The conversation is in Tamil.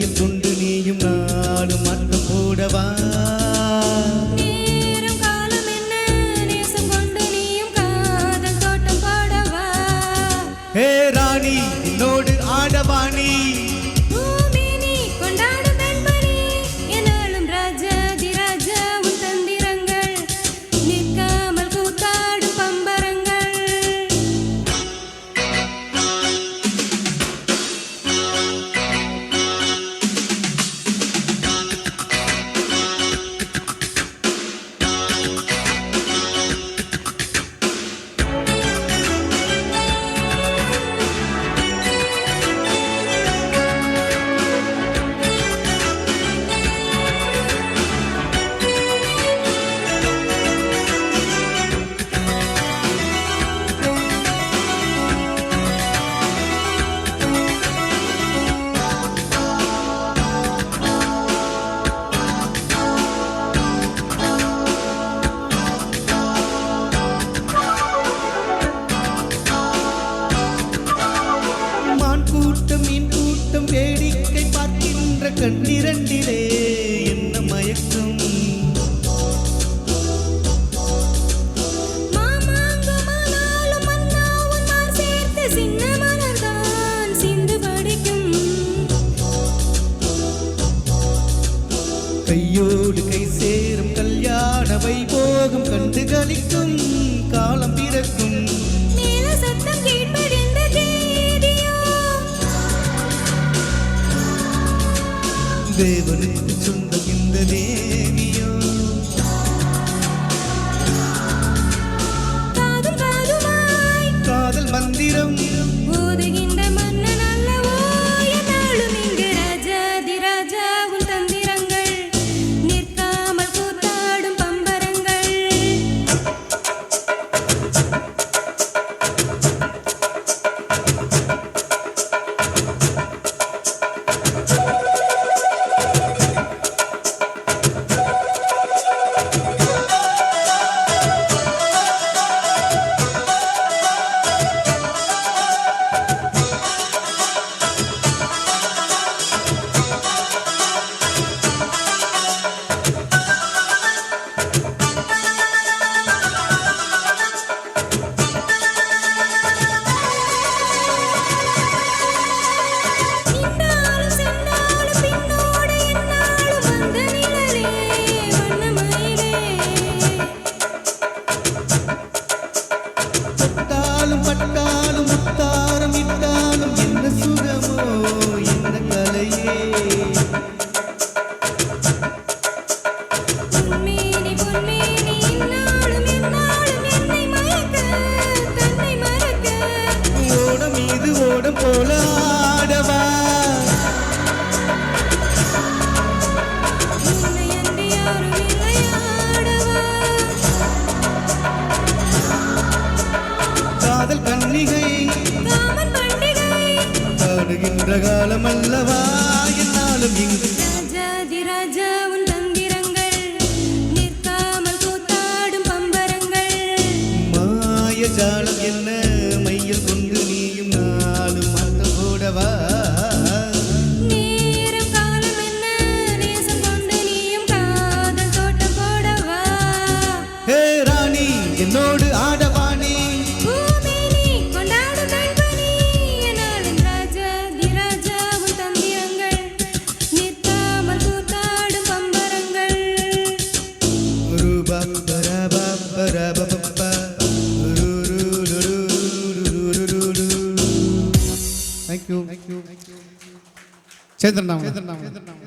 மையில் கொண்டு நீயும் நாடும் மாற்றம் போடவா நேரம் காலம் என்ன நேசம் கொண்டு நீயும் காதல் தோட்டம் போடவா ஹே ராணி என்னோடு ஆடவாணி பூமினி கொண்டாடும் பெண்மணி என்னாலும் ராஜாதி ராஜா உன் தந்திரங்கள் நிற்காமல் கூத்தாடும் பம்பரங்கள் மீன் கூட்டம் வேடிக்கை பார்க்கின்ற கண்ணிரண்டிலே என்ன மயக்கம் மாமாங்கமானாலும் மன்னா உன் மார் சேர்த்து சின்ன மலர்தான் சிந்து படிக்கும் கையோடு கை சேரும் கல்யாண வைபோகம் கண்டு களிக்கும் காலம் பிறக்கும் மேல சத்தம் கேட்பதெந்த தேதியோ தேவனுக்கு சொந்தம் இந்த தேவியோ காதும் காதுமாய் காதல் மந்திரம் ஓதுகின்ற மன்னன் அல்லவோ என்னாலும் இங்கு ராஜாதி ராஜா உன் தந்திரங்கள் நிற்காமல் கூத்தாடும் பம்பரங்கள் நின்றாலும் சென்றாலும் பின்னோடு என்னாலும் வந்த நிழலே வண்ணமயிலே தொட்டாலும் பட்டாலும் முத்தாரம் இட்டாலும் என்ன சுகமோ என்ன கலையே பொன்மேனி பொன்மேனி இன்னாலும் என்னாலும் என்னை மயக்க தன்னை மறக்க ஓடம் மீது ஓடம் போல ஆடவா உன்னை அன்றி யாரும் இல்லையாடவா காதல் கன்னிகை காமன் பண்டிகை காடுகின்ற காலம் அல்லவா என்னாலும் இங்கு ராஜாதி ராஜா உன் தந்திரங்கள் நிற்காமல் கூத்தாடும் பம்பரங்கள் மாய ஜாலம் என்ன மையில் கொண்டு நீயும் நாளும் மாற்றம் போடவா நேரம் காலம் என்ன நேசம் கொண்டு நீயும் காதல் தோட்டம் போடவா ஹே ராணி என்னோடு ஆடவாணி பூமினி கொண்டாடும் பெண்மணி என்னாலும் ராஜாதி ராஜா உன் தந்திரங்கள் நிற்காமல் கூத்தாடும் பம்பரங்கள் ரூபா பரபா பரபப்பா Thank you. Chandran.